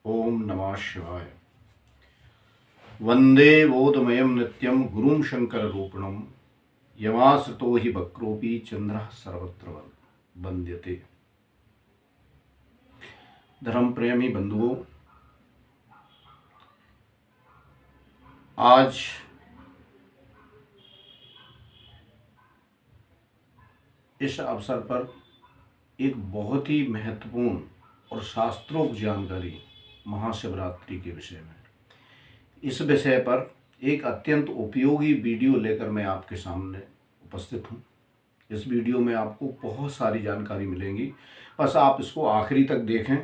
ओम नमः शिवाय। वंदे बोधमयं नित्यं गुरुं शंकर रूपिणं यमासतो हि वक्रोपि चंद्रः सर्वत्र वंद्यते। धर्म प्रेमी बंधुओं, आज इस अवसर पर एक बहुत ही महत्वपूर्ण और शास्त्रोक्त जानकारी महाशिवरात्रि के विषय में, इस विषय पर एक अत्यंत उपयोगी वीडियो लेकर मैं आपके सामने उपस्थित हूँ। इस वीडियो में आपको बहुत सारी जानकारी मिलेंगी, बस आप इसको आखिरी तक देखें।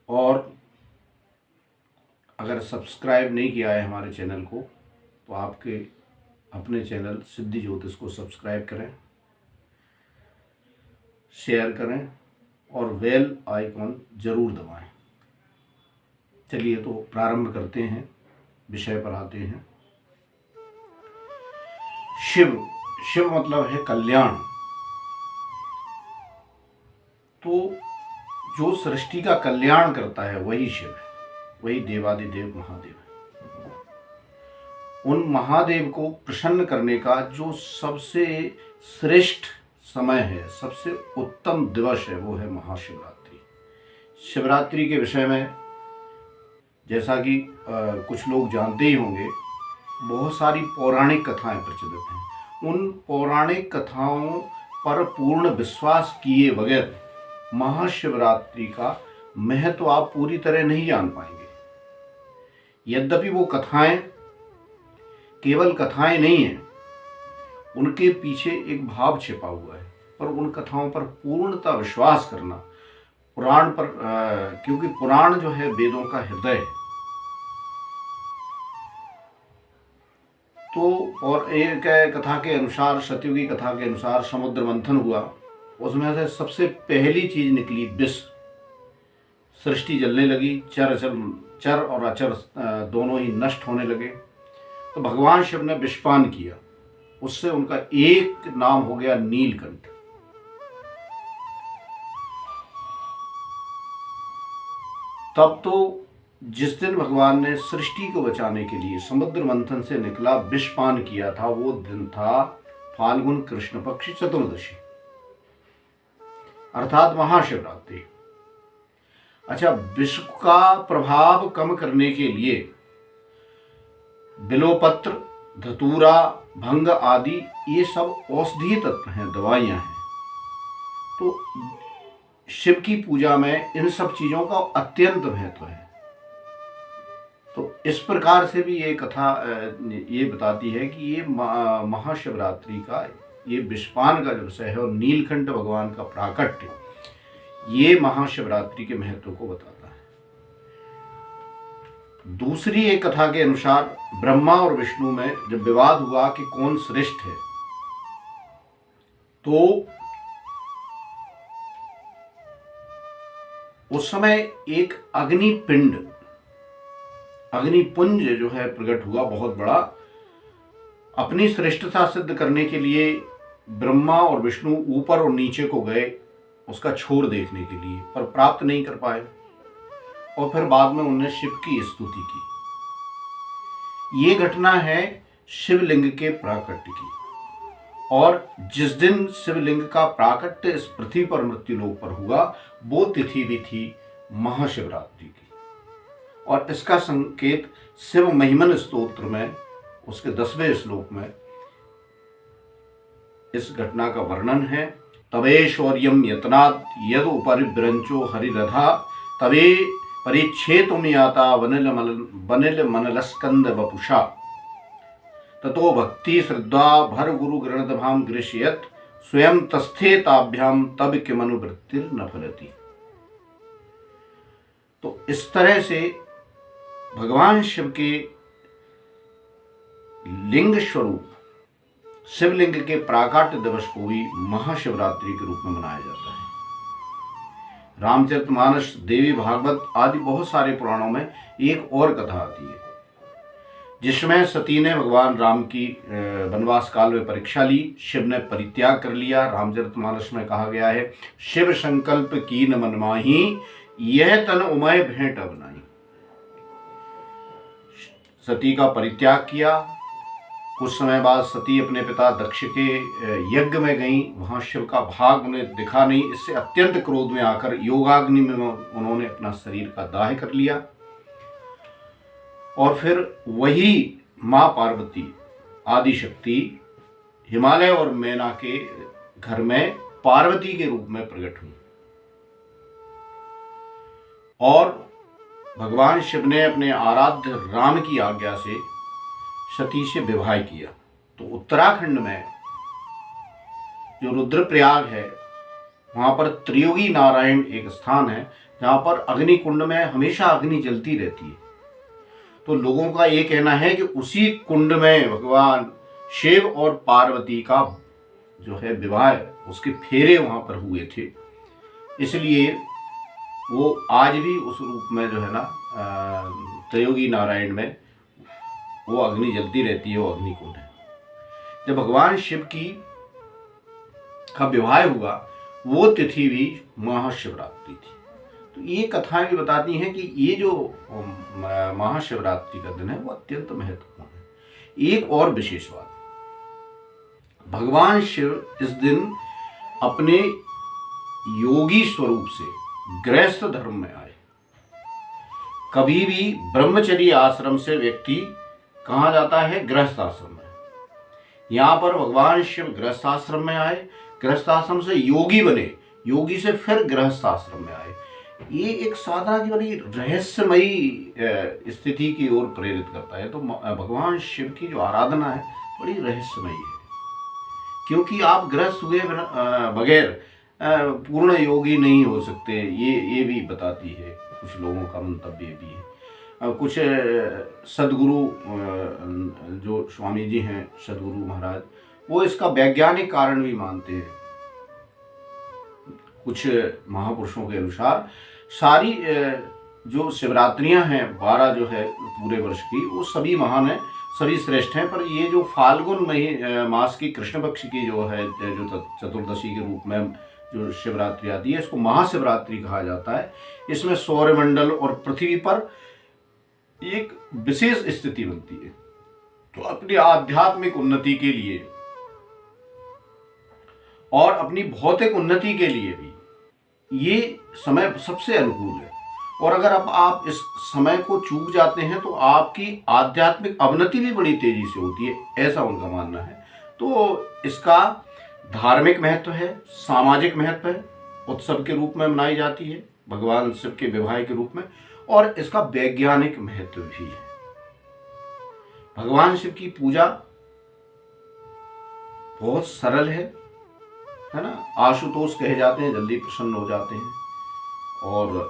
और अगर सब्सक्राइब नहीं किया है हमारे चैनल को तो आपके अपने चैनल सिद्धि ज्योतिष को सब्सक्राइब करें, शेयर करें और बेल आइकॉन जरूर दबाएं। चलिए तो प्रारंभ करते हैं, विषय पर आते हैं। शिव मतलब है कल्याण। तो जो सृष्टि का कल्याण करता है वही शिव है, वही देवादिदेव महादेव है। उन महादेव को प्रसन्न करने का जो सबसे श्रेष्ठ समय है, सबसे उत्तम दिवस है, वो है महाशिवरात्रि। शिवरात्रि के विषय में जैसा कि कुछ लोग जानते ही होंगे, बहुत सारी पौराणिक कथाएं प्रचलित हैं। उन पौराणिक कथाओं पर पूर्ण विश्वास किए बगैर महाशिवरात्रि का महत्व आप पूरी तरह नहीं जान पाएंगे। यद्यपि वो कथाएं केवल कथाएं नहीं हैं, उनके पीछे एक भाव छिपा हुआ है। पर उन कथाओं पर पूर्णतः विश्वास करना, पुराण पर क्योंकि पुराण जो है वेदों का हृदय है। तो और एक कथा के अनुसार, सत्यु की कथा के अनुसार समुद्र मंथन हुआ, उसमें से सबसे पहली चीज निकली विष। सृष्टि जलने लगी, चर और अचर दोनों ही नष्ट होने लगे। तो भगवान शिव ने विषपान किया, उससे उनका एक नाम हो गया नीलकंठ। तब तो जिस दिन भगवान ने सृष्टि को बचाने के लिए समुद्र मंथन से निकला विषपान किया था, वो दिन था फाल्गुन कृष्ण पक्ष चतुर्दशी, अर्थात महाशिवरात्रि। अच्छा, विष का प्रभाव कम करने के लिए बिल्वपत्र, धतूरा, भंग आदि ये सब औषधीय तत्व हैं, दवाइयां हैं। तो शिव की पूजा में इन सब चीजों का अत्यंत महत्व है। तो इस प्रकार से भी ये कथा ये बताती है कि ये महाशिवरात्रि का ये विषपान का जो विषय है और नीलकंठ भगवान का प्राकट्य, ये महाशिवरात्रि के महत्व को बताता है। दूसरी एक कथा के अनुसार ब्रह्मा और विष्णु में जब विवाद हुआ कि कौन श्रेष्ठ है, तो उस समय एक अग्निपुंज जो है प्रकट हुआ, बहुत बड़ा। अपनी श्रेष्ठता सिद्ध करने के लिए ब्रह्मा और विष्णु ऊपर और नीचे को गए उसका छोर देखने के लिए, पर प्राप्त नहीं कर पाए। और फिर बाद में उन्होंने शिव की स्तुति की। ये घटना है शिवलिंग के प्राकट्य की। और जिस दिन शिवलिंग का प्राकट्य इस पृथ्वी पर मृत्युलोक पर हुआ, वो तिथि भी थी महाशिवरात्रि की। और इसका संकेत शिव महिमन स्तोत्र में उसके 10वें श्लोक में इस घटना का वर्णन है। तवेश्वर्यम यतनात् यद उपरिभ्रंचो हरिरधा तवे परिच्छेतुम याता वनिल मनलस्कंद वपुषा ततो भक्ति श्रद्धा भर गुरु गृणदभाम गृष्यत स्वयं तस्थे ताभ्याम तब किमनुवृत्तिर न फलति। तो इस तरह से भगवान शिव के लिंग स्वरूप शिवलिंग के प्राकट्य दिवस को भी महाशिवरात्रि के रूप में मनाया जाता है। रामचरितमानस, देवी भागवत आदि बहुत सारे पुराणों में एक और कथा आती है, जिसमें सती ने भगवान राम की वनवास काल में परीक्षा ली। शिव ने परित्याग कर लिया। रामचरितमानस में कहा गया है, शिव संकल्प कीन मन माही यह तन उमय भेंट अब नाई। सती का परित्याग किया। कुछ समय बाद सती अपने पिता दक्ष के यज्ञ में गई। वहां शिव का भाग उन्हें दिखा नहीं। इससे अत्यंत क्रोध में आकर योगाग्नि में उन्होंने अपना शरीर का दाह कर लिया। और फिर वही मां पार्वती आदिशक्ति हिमालय और मैना के घर में पार्वती के रूप में प्रकट हुई और भगवान शिव ने अपने आराध्य राम की आज्ञा से सती से विवाह किया। तो उत्तराखंड में जो रुद्रप्रयाग है वहां पर त्रियोगी नारायण एक स्थान है जहां पर अग्नि कुंड में हमेशा अग्नि जलती रहती है। तो लोगों का ये कहना है कि उसी कुंड में भगवान शिव और पार्वती का जो है विवाह, उसके फेरे वहां पर हुए थे। इसलिए वो आज भी उस रूप में जो है ना त्रियोगी नारायण में वो अग्नि जलती रहती है, वो अग्नि कुंड है। जब भगवान शिव का विवाह हुआ वो तिथि भी महाशिवरात्रि थी। तो ये कथाएं भी बताती हैं कि ये जो महाशिवरात्रि का दिन है वो अत्यंत महत्वपूर्ण है। एक और विशेष बात, भगवान शिव इस दिन अपने योगी स्वरूप से गृहस्थ धर्म में आए। कभी भी ब्रह्मचर्य आश्रम से व्यक्ति कहाँ जाता है? गृहस्थ आश्रम में। यहाँ पर भगवान शिव गृहस्थ आश्रम में आए, गृहस्थ आश्रम से योगी बने, योगी से फिर गृहस्थ आश्रम में आए। ये एक साधना की बड़ी रहस्यमयी स्थिति की ओर प्रेरित करता है। तो भगवान शिव की जो आराधना है बड़ी रहस्यमयी है, क्योंकि आप गृहस्थ हुए बगैर पूर्ण योगी नहीं हो सकते। ये भी बताती है, कुछ लोगों का मंतव्य भी है। कुछ सदगुरु जो स्वामी जी हैं, सदगुरु महाराज, वो इसका वैज्ञानिक कारण भी मानते हैं। कुछ महापुरुषों के अनुसार सारी जो शिवरात्रियां हैं 12 जो है पूरे वर्ष की, वो सभी महान हैं, सभी श्रेष्ठ हैं। पर ये जो फाल्गुन मास की कृष्ण पक्ष की जो है, जो चतुर्दशी के रूप में जो शिवरात्रि आती है, इसको महाशिवरात्रि कहा जाता है। इसमें सौरमंडल और पृथ्वी पर एक विशेष स्थिति बनती है। तो अपनी आध्यात्मिक उन्नति के लिए और अपनी भौतिक उन्नति के लिए भी ये समय सबसे अनुकूल है। और अगर अब आप इस समय को चूक जाते हैं तो आपकी आध्यात्मिक अवनति भी बड़ी तेजी से होती है, ऐसा उनका मानना है। तो इसका धार्मिक महत्व है, सामाजिक महत्व है, उत्सव के रूप में मनाई जाती है, भगवान शिव के विवाह के रूप में, और इसका वैज्ञानिक महत्व भी है। भगवान शिव की पूजा बहुत सरल है ना। आशुतोष कहे जाते हैं, जल्दी प्रसन्न हो जाते हैं। और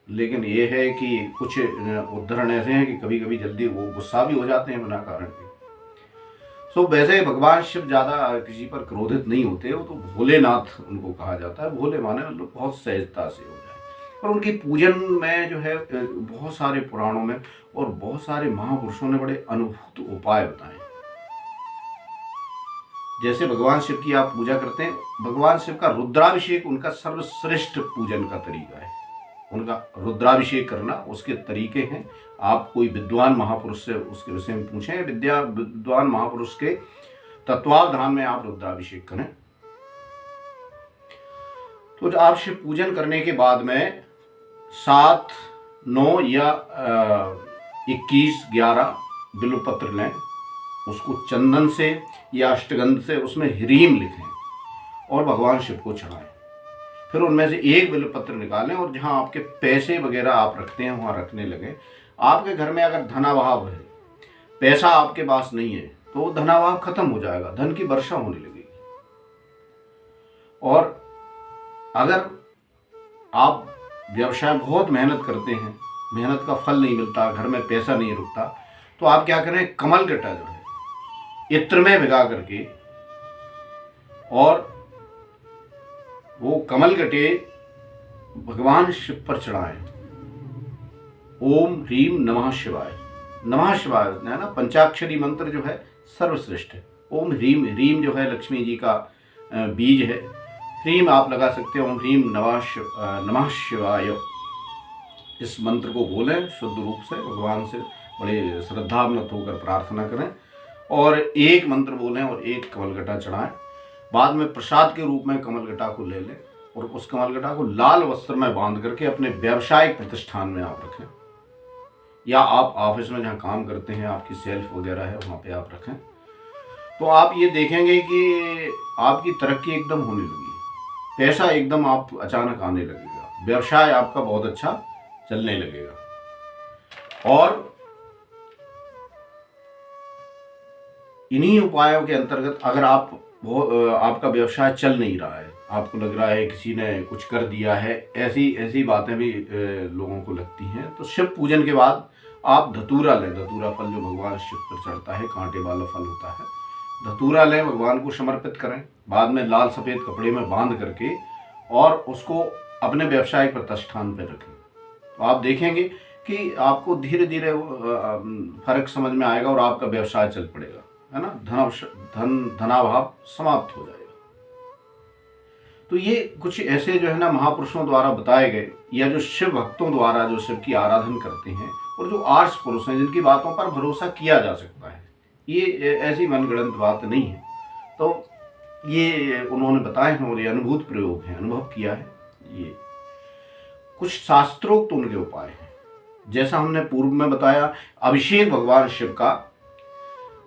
लेकिन ये है कि कुछ उदाहरण ऐसे हैं कि कभी कभी जल्दी वो गुस्सा भी हो जाते हैं बिना कारण के। सो वैसे भगवान शिव ज़्यादा किसी पर क्रोधित नहीं होते, वो तो भोलेनाथ उनको कहा जाता है। भोले माने मतलब बहुत सहजता से हो जाए। पर उनकी पूजन में जो है बहुत सारे पुराणों में और बहुत सारे महापुरुषों ने बड़े अनुभूत उपाय बताए। जैसे भगवान शिव की आप पूजा करते हैं, भगवान शिव का रुद्राभिषेक उनका सर्वश्रेष्ठ पूजन का तरीका है। उनका रुद्राभिषेक करना उसके तरीके हैं। आप कोई विद्वान महापुरुष से उसके विषय में पूछें, विद्वान महापुरुष के तत्वावधान में आप रुद्राभिषेक करें। तो आप शिव पूजन करने के बाद में 7, 9 या 21, 11 बिल्वपत्र लें, उसको चंदन से या अष्टगंध से उसमें ह्रीम लिखें और भगवान शिव को चढ़ाएं। फिर उनमें से एक बिल्वपत्र निकालें और जहां आपके पैसे वगैरह आप रखते हैं वहां रखने लगे। आपके घर में अगर धनाभाव है, पैसा आपके पास नहीं है, तो धनाभाव खत्म हो जाएगा, धन की वर्षा होने लगेगी। और अगर आप व्यवसाय बहुत मेहनत करते हैं, मेहनत का फल नहीं मिलता, घर में पैसा नहीं रुकता, तो आप क्या करें, कमल गट्टा जो है इत्र में भिगा करके, और वो कमल गटे भगवान शिव पर चढ़ाएं। ओम ह्रीम नमः शिवाय। नमः शिवाय है ना, पंचाक्षरी मंत्र जो है सर्वश्रेष्ठ है। ओम ह्रीम, ह्रीम जो है लक्ष्मी जी का बीज है, ह्रीम आप लगा सकते हो, ओम ह्रीम नमः शिवाय। इस मंत्र को बोलें शुद्ध रूप से, भगवान से बड़े श्रद्धावनत होकर प्रार्थना करें और एक मंत्र बोलें और एक कमलगटा चढ़ाएं। बाद में प्रसाद के रूप में कमलगटा को ले लें और उस कमलगटा को लाल वस्त्र में बांध करके अपने व्यावसायिक प्रतिष्ठान में आप रखें, या आप ऑफिस में जहाँ काम करते हैं, आपकी सेल्फ वगैरह है, वहाँ पे आप रखें। तो आप ये देखेंगे कि आपकी तरक्की एकदम होने लगी, पैसा एकदम आप अचानक आने लगेगा, व्यवसाय आपका बहुत अच्छा चलने लगेगा। और इन्हीं उपायों के अंतर्गत अगर आपका व्यवसाय चल नहीं रहा है, आपको लग रहा है किसी ने कुछ कर दिया है, ऐसी बातें भी लोगों को लगती हैं, तो शिव पूजन के बाद आप धतूरा लें। धतूरा फल जो भगवान शिव पर चढ़ता है, कांटे वाला फल होता है, धतूरा लें, भगवान को समर्पित करें। बाद में लाल सफ़ेद कपड़े में बांध करके और उसको अपने व्यावसायिक प्रतिष्ठान पर रखें। तो आप देखेंगे कि आपको धीरे धीरे फर्क समझ में आएगा और आपका व्यवसाय चल पड़ेगा, है ना। धनाभाव समाप्त हो जाएगा। तो ये कुछ ऐसे जो है ना महापुरुषों द्वारा बताए गए, या जो शिव भक्तों द्वारा जो शिव की आराधना करते हैं और जो आर्ष पुरुष हैं जिनकी बातों पर भरोसा किया जा सकता है, ये ऐसी मनगढ़ंत बात नहीं है। तो ये उन्होंने बताए हैं और ये अनुभूत प्रयोग हैं, अनुभव किया है। ये कुछ शास्त्रोक्त उनके उपाय हैं, जैसा हमने पूर्व में बताया। अभिषेक भगवान शिव का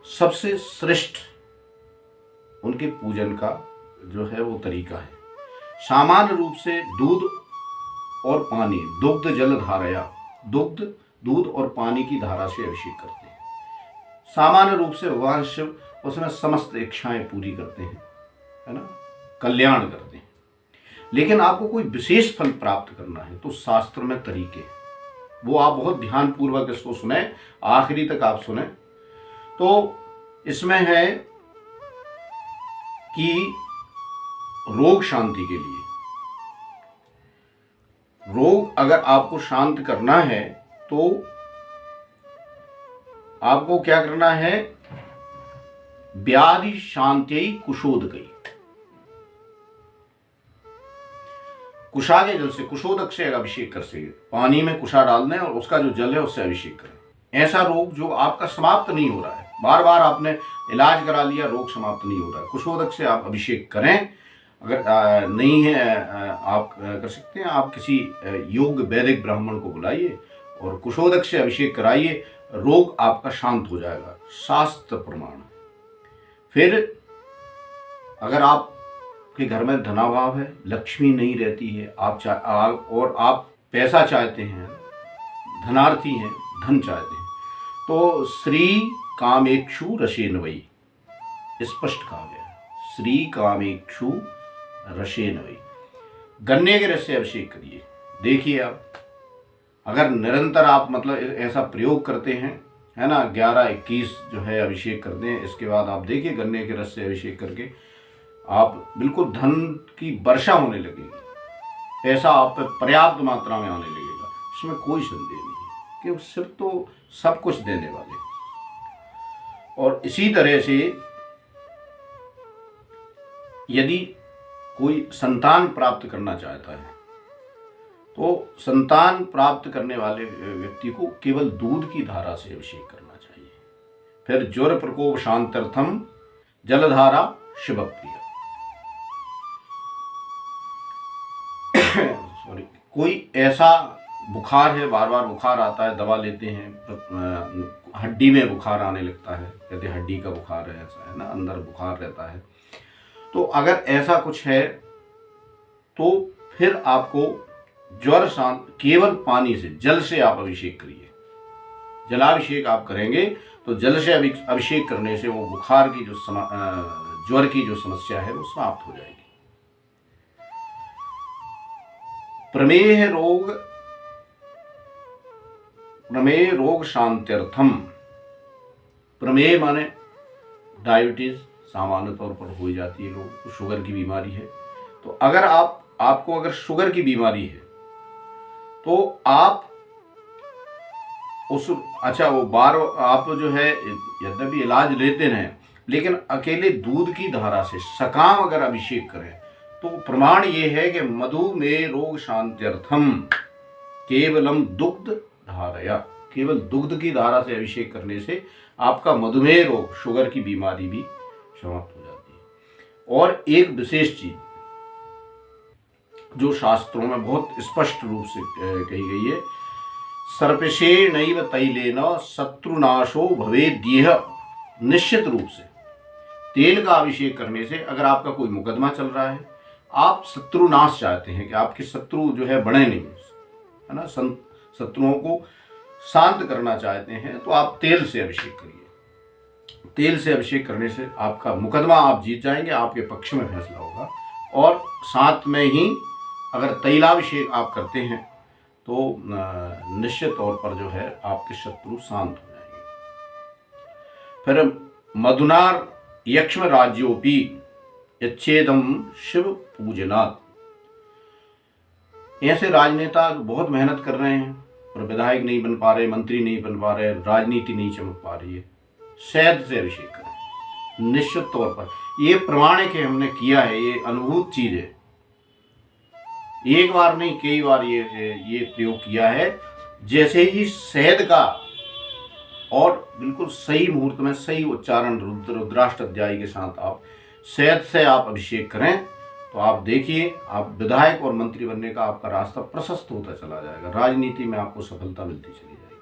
सबसे श्रेष्ठ उनके पूजन का जो है वो तरीका है। सामान्य रूप से दूध और पानी, दुग्ध जल धारया, दूध और पानी की धारा से अभिषेक करते हैं। सामान्य रूप से भगवान शिव उसमें समस्त इच्छाएं पूरी करते हैं, है ना, कल्याण करते हैं। लेकिन आपको कोई विशेष फल प्राप्त करना है तो शास्त्र में तरीके, वो आप बहुत ध्यान पूर्वक इसको सुने, आखिरी तक आप सुने। तो इसमें है कि रोग शांति के लिए, रोग अगर आपको शांत करना है तो आपको क्या करना है, व्याधि शांति कुशोदकई, कुशा के जल से, कुशोदक से अभिषेक कर सके, पानी में कुशा डाल दें और उसका जो जल है उससे अभिषेक करें। ऐसा रोग जो आपका समाप्त नहीं हो रहा है, बार बार आपने इलाज करा लिया, रोग समाप्त नहीं हो रहा है, कुशोदक से आप अभिषेक करें। अगर नहीं है आप कर सकते हैं, आप किसी योग्य वैदिक ब्राह्मण को बुलाइए और कुशोदक से अभिषेक कराइए, रोग आपका शांत हो जाएगा, शास्त्र प्रमाण। फिर अगर आपके घर में धनाभाव है, लक्ष्मी नहीं रहती है, और आप पैसा चाहते हैं, धनार्थी हैं, धन चाहते हैं, तो श्री कामेक्षु रसेनवई स्पष्ट कहा गया, श्री कामेक्षु रसेनवई, गन्ने के रस से अभिषेक करिए। देखिए आप अगर निरंतर आप मतलब ऐसा प्रयोग करते हैं, है ना, 11-21 जो है अभिषेक करते हैं, इसके बाद आप देखिए गन्ने के रस से अभिषेक करके आप बिल्कुल धन की वर्षा होने लगेगी, पैसा आप पे पर्याप्त मात्रा में आने लगेगा, इसमें कोई संदेह नहीं है कि सिर्फ तो सब कुछ देने वाले। और इसी तरह से यदि कोई संतान प्राप्त करना चाहता है तो संतान प्राप्त करने वाले व्यक्ति को केवल दूध की धारा से अभिषेक करना चाहिए। फिर ज्वर प्रकोप शांत्यर्थम जलधारा शिवप्रिया। सॉरी, कोई ऐसा बुखार है, बार बार बुखार आता है, दवा लेते हैं, हड्डी में बुखार आने लगता है, कहते हैं हड्डी का बुखार है, ऐसा है ना, अंदर बुखार रहता है। तो अगर ऐसा कुछ है तो फिर आपको ज्वर शांत केवल पानी से, जल से आप अभिषेक करिए। जलाभिषेक आप करेंगे तो जल से अभिषेक करने से वो बुखार की जो ज्वर की जो समस्या है वो समाप्त हो जाएगी। प्रमेह रोग शांत्यर्थम, प्रमेह माने डायबिटीज सामान्य तौर पर हो जाती है लोगों को, शुगर की बीमारी है। तो अगर आपको अगर शुगर की बीमारी है तो आप आप जो है यद्यपि इलाज लेते रहें, लेकिन अकेले दूध की धारा से सकाम अगर अभिषेक करें तो प्रमाण ये है कि मधुमेह रोग शांत्यर्थम केवलम दुग्ध धारया, केवल दुग्ध की धारा से अभिषेक करने से आपका मधुमेह रोग, शुगर की बीमारी भी समाप्त हो जाती है। और एक विशेष चीज जो शास्त्रों में बहुत स्पष्ट रूप से कही गई है, सर्पशेणैव तैलेन शत्रुनाशो भवेद्येह। निश्चित रूप से तेल का अभिषेक करने से, अगर आपका कोई मुकदमा चल रहा है, आप शत्रुनाश चाहते हैं कि आपके शत्रु जो है बढ़े नहीं, है ना, शत्रुओं को शांत करना चाहते हैं, तो आप तेल से अभिषेक करिए। तेल से अभिषेक करने से आपका मुकदमा आप जीत जाएंगे, आपके पक्ष में फैसला होगा। और साथ में ही अगर तैलाभिषेक आप करते हैं तो निश्चित तौर पर जो है आपके शत्रु शांत हो जाएंगे। फिर मधुनार यक्ष्म राज्योपि यच्छेदम शिव पूजनात्। ऐसे राजनेता बहुत मेहनत कर रहे हैं और विधायक नहीं बन पा रहे, मंत्री नहीं बन पा रहे, राजनीति नहीं चमक पा रही है, शहद से अभिषेक करें। निश्चित तौर पर ये प्रमाण है कि हमने किया है, ये अनुभूत चीज है, एक बार नहीं कई बार ये प्रयोग किया है। जैसे ही शहद का और बिल्कुल सही मुहूर्त में सही उच्चारण रुद्राष्ट अध्याय के साथ आप शहद से आप अभिषेक करें तो आप देखिए, आप विधायक और मंत्री बनने का आपका रास्ता प्रशस्त होता चला जाएगा, राजनीति में आपको सफलता मिलती चली जाएगी।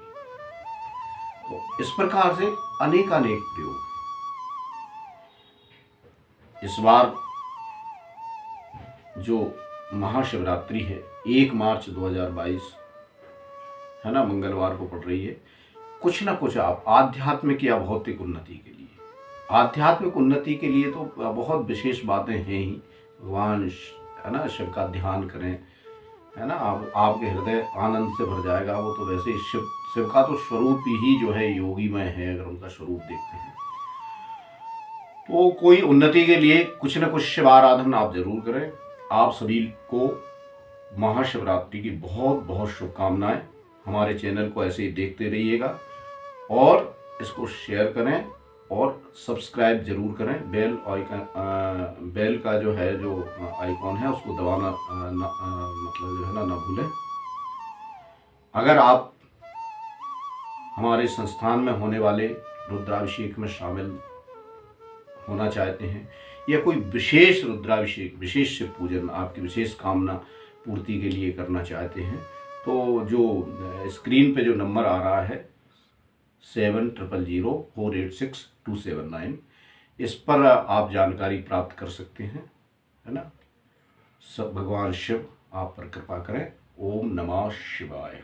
तो इस प्रकार से अनेकानेक प्रयोग। इस बार जो महाशिवरात्रि है 1 मार्च 2022, है ना, मंगलवार को पड़ रही है। कुछ ना कुछ आप आध्यात्मिक या भौतिक उन्नति के लिए, आध्यात्मिक उन्नति के लिए तो बहुत विशेष बातें हैं ही। भगवान, है ना, शिव का ध्यान करें, है ना, आपके हृदय आनंद से भर जाएगा। वो तो वैसे ही शिव का तो स्वरूप ही जो है योगीमय है, अगर उनका स्वरूप देखते हैं तो कोई उन्नति के लिए कुछ न कुछ शिव आराधन आप जरूर करें। आप सभी को महाशिवरात्रि की बहुत बहुत शुभकामनाएं। हमारे चैनल को ऐसे ही देखते रहिएगा और इसको शेयर करें और सब्सक्राइब जरूर करें। बेल का जो है जो आइकॉन है उसको दबाना मतलब जो है ना भूलें। अगर आप हमारे संस्थान में होने वाले रुद्राभिषेक में शामिल होना चाहते हैं या कोई विशेष रुद्राभिषेक, विशेष शिव पूजन आपकी विशेष कामना पूर्ति के लिए करना चाहते हैं तो जो स्क्रीन पे जो नंबर आ रहा है 700486 इस पर आप जानकारी प्राप्त कर सकते हैं, है ना। सब भगवान शिव आप पर कृपा करें। ओम नमः शिवाय।